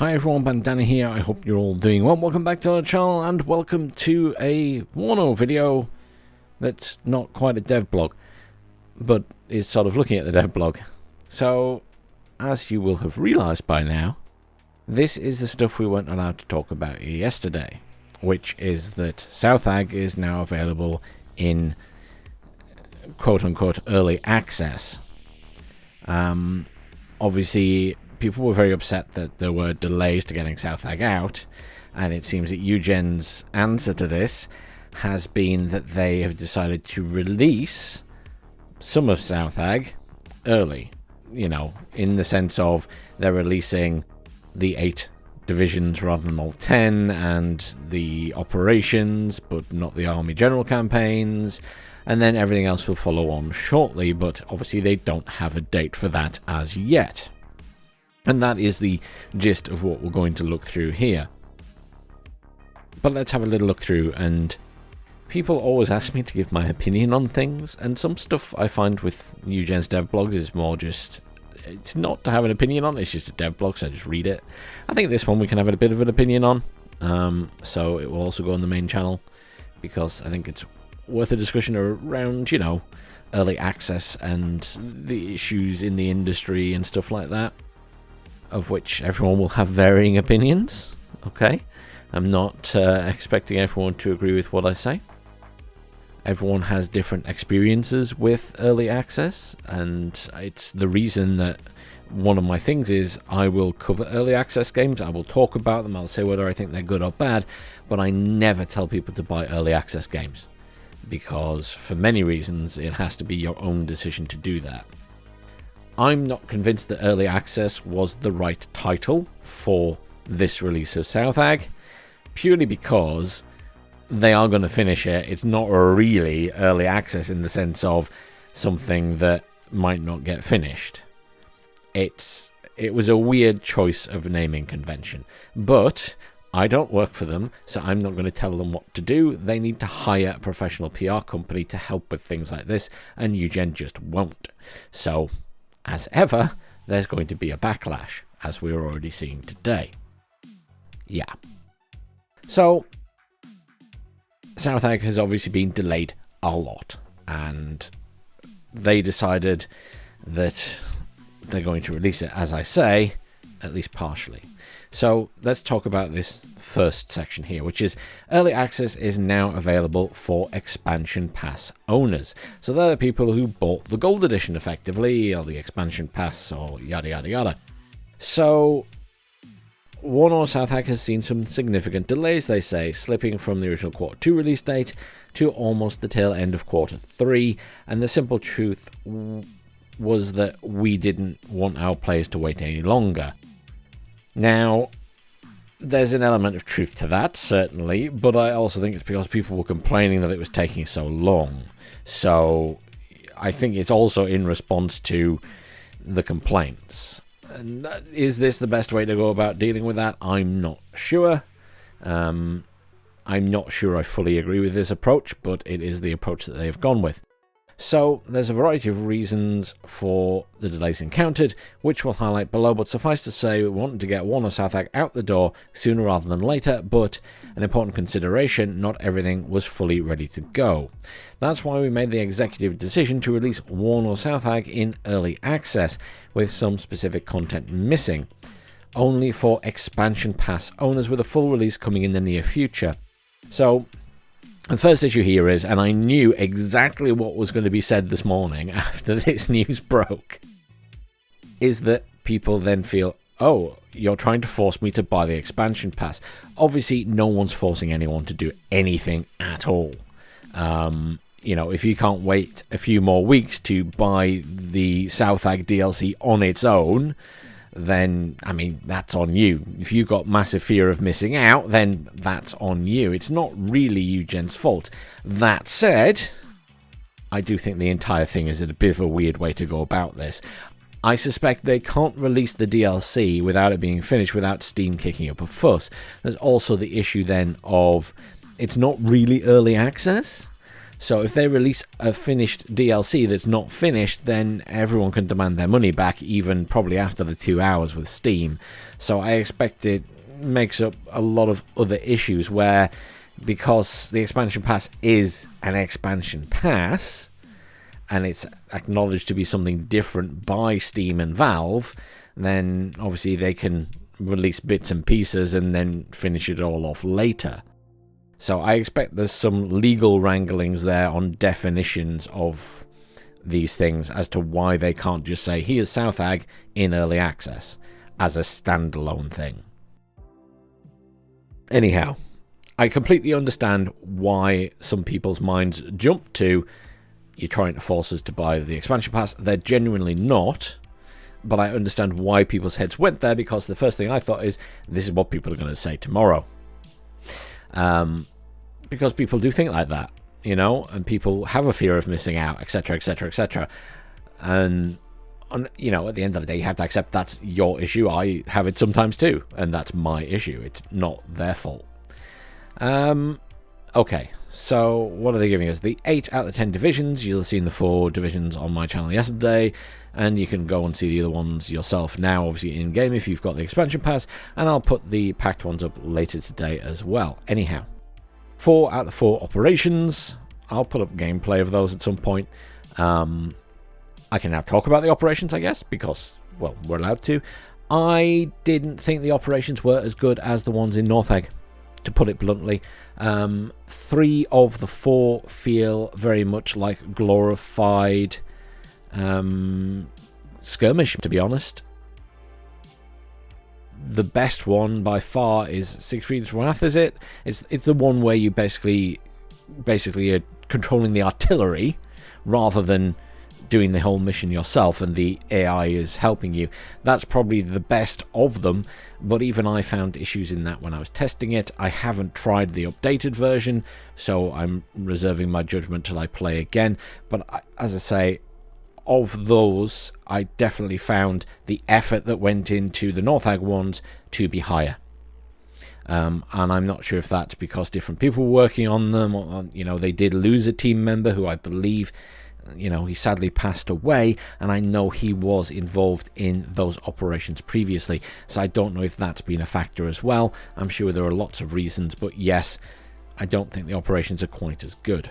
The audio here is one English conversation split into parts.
Hi everyone, Bandana here. I hope you're all doing well. Welcome back to our channel and welcome to a WARNO video that's not quite a dev blog, but is sort of looking at the dev blog. So, as you will have realized by now, this is the stuff we weren't allowed to talk about yesterday, which is that SOUTHAG is now available in quote-unquote early access. Obviously, people were very upset that there were delays to getting SOUTHAG out, and it seems that Eugen's answer to this has been that they have decided to release some of SOUTHAG early, you know, in the sense of they're releasing the 8 divisions rather than all 10, and the operations, but not the army general campaigns, and then everything else will follow on shortly, but obviously they don't have a date for that as yet. And that is the gist of what we're going to look through here. But let's have a little look through, and people always ask me to give my opinion on things, and some stuff I find with Eugen's dev blogs is more just, it's not to have an opinion on, it's just a dev blog, so I just read it. I think this one we can have a bit of an opinion on, so it will also go on the main channel, because I think it's worth a discussion around, you know, early access and the issues in the industry and stuff like that, of which everyone will have varying opinions, okay? I'm not expecting everyone to agree with what I say. Everyone has different experiences with early access, and it's the reason that one of my things is I will cover early access games, I will talk about them, I'll say whether I think they're good or bad, but I never tell people to buy early access games, because for many reasons it has to be your own decision to do that. I'm not convinced that early access was the right title for this release of SOUTHAG, purely because they are going to finish it. It's not really early access in the sense of something that might not get finished. It was a weird choice of naming convention, but I don't work for them, so I'm not going to tell them what to do. They need to hire a professional PR company to help with things like this, and Eugen just won't. So, as ever, there's going to be a backlash, as we're already seeing today. Yeah. So, SOUTHAG has obviously been delayed a lot, and they decided that they're going to release it, as I say, at least partially. So, let's talk about this first section here, which is early access is now available for expansion pass owners. So they're the people who bought the gold edition effectively, or the expansion pass, or yada yada yada. So WARNO SOUTHAG has seen some significant delays, they say, slipping from the original Q2 release date to almost the tail end of Q3, and the simple truth was that we didn't want our players to wait any longer. Now, there's an element of truth to that, certainly, but I also think it's because people were complaining that it was taking so long. So, I think it's also in response to the complaints. And is this the best way to go about dealing with that? I'm not sure. I'm not sure I fully agree with this approach, but it is the approach that they've gone with. So, there's a variety of reasons for the delays encountered, which we'll highlight below, but suffice to say we wanted to get WARNO SOUTHAG out the door sooner rather than later, but an important consideration, not everything was fully ready to go. That's why we made the executive decision to release WARNO SOUTHAG in early access, with some specific content missing, only for expansion pass owners, with a full release coming in the near future. So, the first issue here is, and I knew exactly what was going to be said this morning after this news broke, is that people then feel, oh, you're trying to force me to buy the expansion pass. Obviously, no one's forcing anyone to do anything at all. You know, if you can't wait a few more weeks to buy the SOUTHAG DLC on its own, then, I mean, that's on you. If you've got massive fear of missing out, then that's on you. It's not really Eugen's fault. That said, I do think the entire thing is a bit of a weird way to go about this. I suspect they can't release the DLC without it being finished, without Steam kicking up a fuss. There's also the issue then of it's not really early access. So if they release a finished DLC that's not finished, then everyone can demand their money back, even probably after the 2 hours with Steam. So I expect it makes up a lot of other issues where, because the expansion pass is an expansion pass, and it's acknowledged to be something different by Steam and Valve, then obviously they can release bits and pieces and then finish it all off later. So I expect there's some legal wranglings there on definitions of these things as to why they can't just say, here's SOUTHAG in early access as a standalone thing. Anyhow, I completely understand why some people's minds jump to, you're trying to force us to buy the expansion pass. They're genuinely not, but I understand why people's heads went there, because the first thing I thought is, this is what people are going to say tomorrow. Because people do think like that, you know, and people have a fear of missing out, etc., etc., etc. And, you know, at the end of the day, you have to accept that's your issue. I have it sometimes too, and that's my issue. It's not their fault. Okay, so what are they giving us? The 8 out of 10 divisions. You'll have seen the 4 divisions on my channel yesterday, and you can go and see the other ones yourself now, obviously in-game if you've got the expansion pass, and I'll put the packed ones up later today as well. Anyhow, 4 out of 4 operations. I'll put up gameplay of those at some point. I can now talk about the operations, I guess, because, well, we're allowed to. I didn't think the operations were as good as the ones in SOUTHAG, to put it bluntly. 3 of the 4 feel very much like glorified skirmish, to be honest. The best one by far is Siegfried's Wrath, is it? It's the one where you basically are controlling the artillery rather than doing the whole mission yourself, and the AI is helping you. That's probably the best of them, but even I found issues in that when I was testing it. I haven't tried the updated version, so I'm reserving my judgment till I play again. But as I say, of those, I definitely found the effort that went into the SOUTHAG ones to be higher. And I'm not sure if that's because different people were working on them, or, you know, they did lose a team member who I believe, you know, he sadly passed away, and I know he was involved in those operations previously, so I don't know if that's been a factor as well. I'm sure there are lots of reasons, but yes, I don't think the operations are quite as good.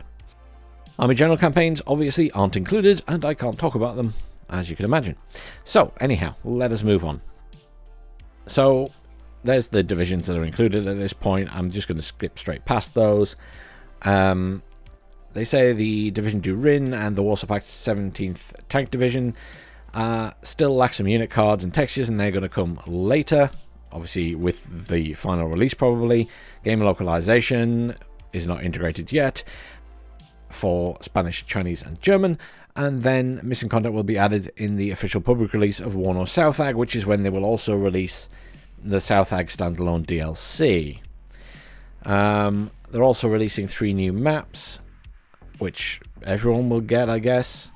Army General campaigns obviously aren't included, and I can't talk about them, as you can imagine. So, anyhow, let us move on. So, there's the divisions that are included at this point. I'm just going to skip straight past those. They say the Division du Rhin and the Warsaw Pact's 17th Tank Division still lack some unit cards and textures, and they're going to come later, obviously with the final release probably. Game localization is not integrated yet for Spanish, Chinese, and German. And then missing content will be added in the official public release of WARNO SOUTHAG, which is when they will also release the SOUTHAG standalone DLC. They're also releasing 3 new maps, which everyone will get, I guess.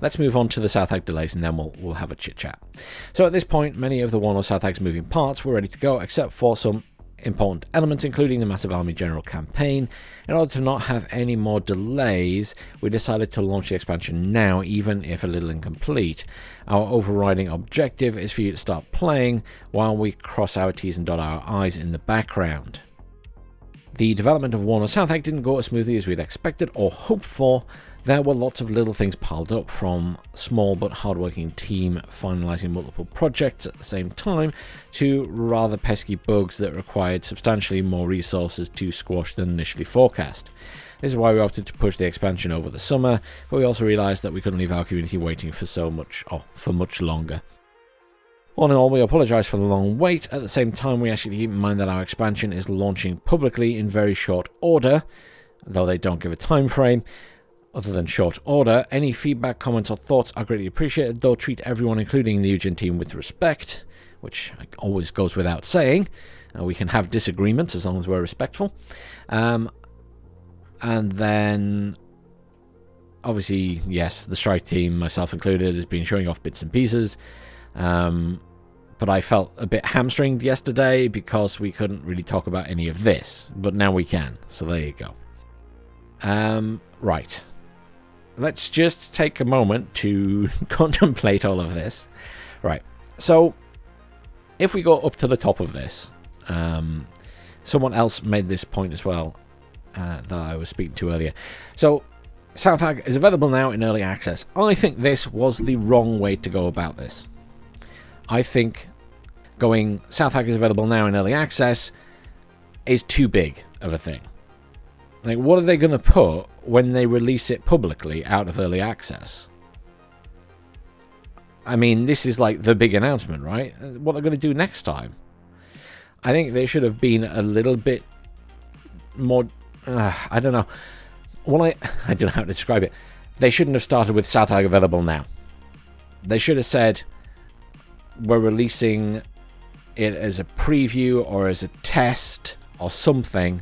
Let's move on to the SOUTHAG delays, and then we'll have a chit-chat. So at this point, many of the WARNO SOUTHAG's moving parts were ready to go, except for some important elements, including the massive Army General campaign. In order to not have any more delays, we decided to launch the expansion now, even if a little incomplete. Our overriding objective is for you to start playing while we cross our T's and dot our I's in the background. The development of WARNO SOUTHAG didn't go as smoothly as we'd expected or hoped for. There were lots of little things piled up, from small but hardworking team finalising multiple projects at the same time to rather pesky bugs that required substantially more resources to squash than initially forecast. This is why we opted to push the expansion over the summer, but we also realised that we couldn't leave our community waiting for much longer. All in all, we apologise for the long wait. At the same time, we actually keep in mind that our expansion is launching publicly in very short order, though they don't give a time frame. Other than short order, any feedback, comments or thoughts are greatly appreciated, though treat everyone, including the Eugen team, with respect, which always goes without saying. We can have disagreements as long as we're respectful. And then, obviously, yes, the strike team, myself included, has been showing off bits and pieces. But I felt a bit hamstringed yesterday because we couldn't really talk about any of this, but now we can, so there you go. Right. Let's just take a moment to contemplate all of this. Right. So, if we go up to the top of this, someone else made this point as well that I was speaking to earlier. So, SOUTHAG is available now in early access. I think this was the wrong way to go about this. I think going SOUTHAG is available now in early access is too big of a thing. Like, what are they going to put when they release it publicly out of early access? I mean, this is like the big announcement, right? What they're going to do next time. I think they should have been a little bit more... I don't know. I don't know how to describe it. They shouldn't have started with SOUTHAG available now. They should have said, we're releasing it as a preview or as a test or something,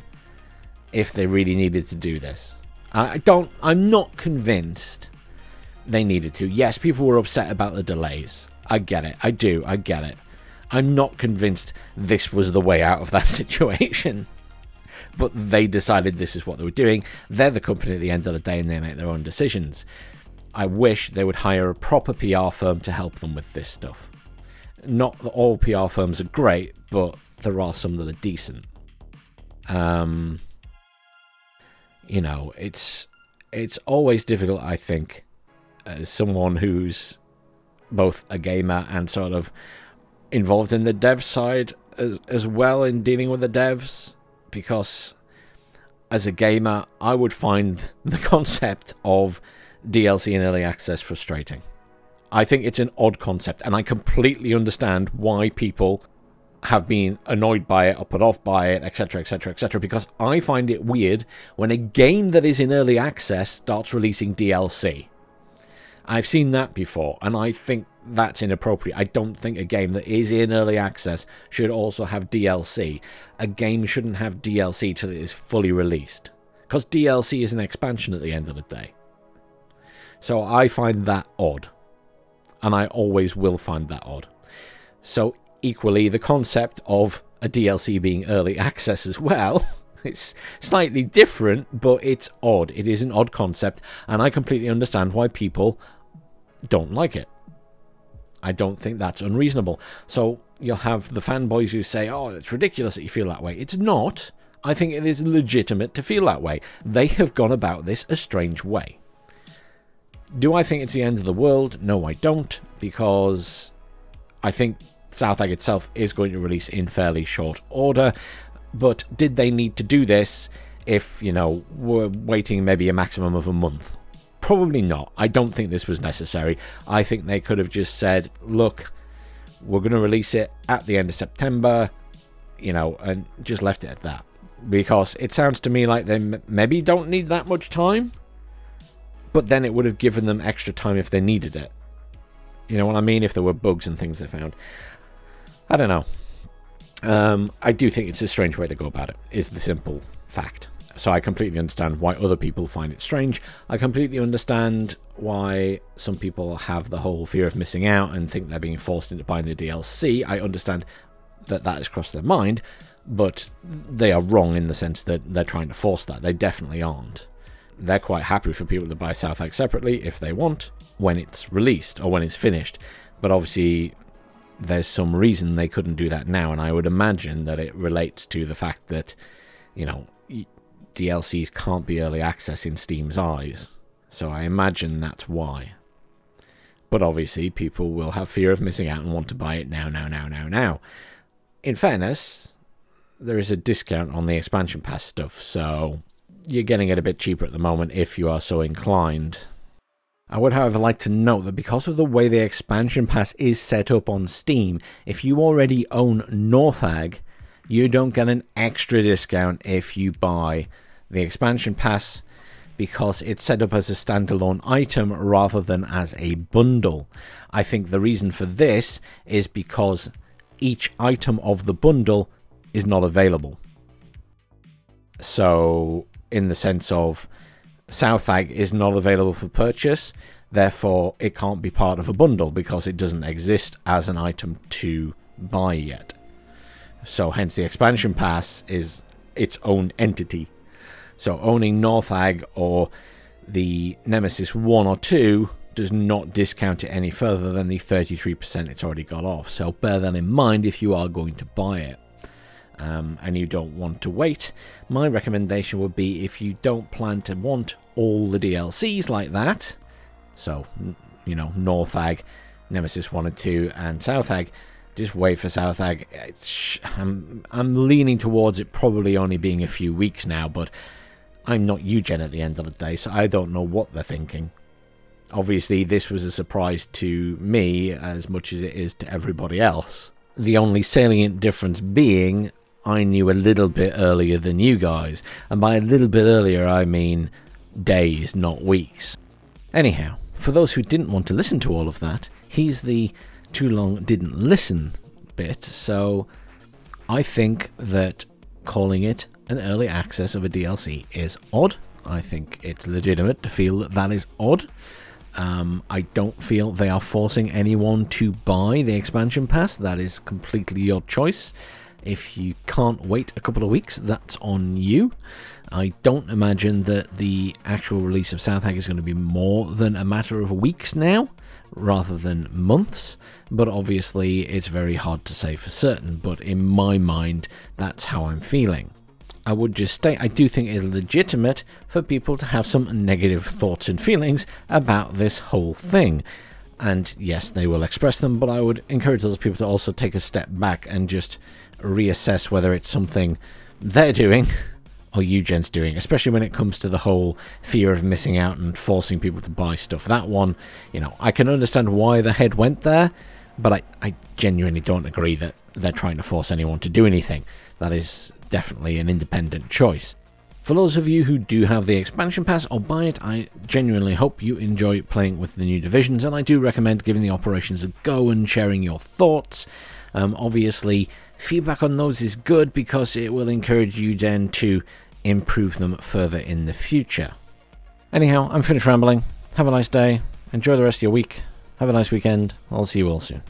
if they really needed to do this. I'm not convinced they needed to. Yes, people were upset about the delays. I get it. I get it. I'm not convinced this was the way out of that situation. But they decided this is what they were doing. They're the company at the end of the day, and they make their own decisions. I wish they would hire a proper PR firm to help them with this stuff. Not that all PR firms are great, but there are some that are decent. You know, it's always difficult, I think, as someone who's both a gamer and sort of involved in the dev side as well in dealing with the devs, because as a gamer, I would find the concept of DLC in early access frustrating. I think it's an odd concept, and I completely understand why people have been annoyed by it or put off by it, etc, etc, etc, because I find it weird when a game that is in early access starts releasing DLC. I've seen that before, and I think that's inappropriate. I don't think a game that is in early access should also have DLC. A game shouldn't have DLC till it is fully released, because DLC is an expansion at the end of the day. So I find that odd, and I always will find that odd. So equally, the concept of a DLC being early access as well, it's slightly different, but it's odd. It is an odd concept, and I completely understand why people don't like it. I don't think that's unreasonable. So you'll have the fanboys who say, oh, it's ridiculous that you feel that way. It's not. I think it is legitimate to feel that way. They have gone about this a strange way. Do I think it's the end of the world? No, I don't, because I think SOUTHAG itself is going to release in fairly short order. But did they need to do this if, you know, we're waiting maybe a maximum of a month? Probably not. I don't think this was necessary. I think they could have just said, look, we're going to release it at the end of September, you know, and just left it at that. Because it sounds to me like they maybe don't need that much time, but then it would have given them extra time if they needed it. You know what I mean? If there were bugs and things they found. I don't know. I do think it's a strange way to go about it, is the simple fact. So I completely understand why other people find it strange. I completely understand why some people have the whole fear of missing out and think they're being forced into buying the DLC. I understand that that has crossed their mind, but they are wrong in the sense that they're trying to force that. They definitely aren't. They're quite happy for people to buy SOUTHAG separately if they want, when it's released or when it's finished. But obviously, there's some reason they couldn't do that now, and I would imagine that it relates to the fact that, you know, DLCs can't be early access in Steam's eyes. So I imagine that's why. But obviously, people will have fear of missing out and want to buy it now. In fairness, there is a discount on the expansion pass stuff, so you're getting it a bit cheaper at the moment if you are so inclined. I would, however, like to note that because of the way the expansion pass is set up on Steam, if you already own Northag, you don't get an extra discount if you buy the expansion pass, because it's set up as a standalone item rather than as a bundle. I think the reason for this is because each item of the bundle is not available. So, in the sense of SOUTHAG is not available for purchase, therefore it can't be part of a bundle because it doesn't exist as an item to buy yet. So hence the expansion pass is its own entity. So owning SOUTHAG or the Nemesis 1 or 2 does not discount it any further than the 33% it's already got off. So bear that in mind if you are going to buy it. And you don't want to wait. My recommendation would be, if you don't plan to want all the DLCs like that, so, you know, SOUTHAG, Nemesis 1 and 2, and SOUTHAG, just wait for SOUTHAG. I'm leaning towards it probably only being a few weeks now, but I'm not Eugen at the end of the day, so I don't know what they're thinking. Obviously, this was a surprise to me as much as it is to everybody else. The only salient difference being, I knew a little bit earlier than you guys. And by a little bit earlier, I mean days, not weeks. Anyhow, for those who didn't want to listen to all of that, here's the too long didn't listen bit. So I think that calling it an early access of a DLC is odd. I think it's legitimate to feel that that is odd. I don't feel they are forcing anyone to buy the expansion pass. That is completely your choice. If you can't wait a couple of weeks, that's on you. I don't imagine that the actual release of SOUTHAG is going to be more than a matter of weeks now, rather than months. But obviously, it's very hard to say for certain. But in my mind, that's how I'm feeling. I would just state I do think it's legitimate for people to have some negative thoughts and feelings about this whole thing. And yes, they will express them, but I would encourage those people to also take a step back and just reassess whether it's something they're doing or Eugen's doing, especially when it comes to the whole fear of missing out and forcing people to buy stuff. That one, you know, I can understand why the head went there, but I genuinely don't agree that they're trying to force anyone to do anything. That is definitely an independent choice. For those of you who do have the expansion pass or buy it, I genuinely hope you enjoy playing with the new divisions, and I do recommend giving the operations a go and sharing your thoughts. Obviously, feedback on those is good because it will encourage you then to improve them further in the future. Anyhow, I'm finished rambling. Have a nice day. Enjoy the rest of your week. Have a nice weekend. I'll see you all soon.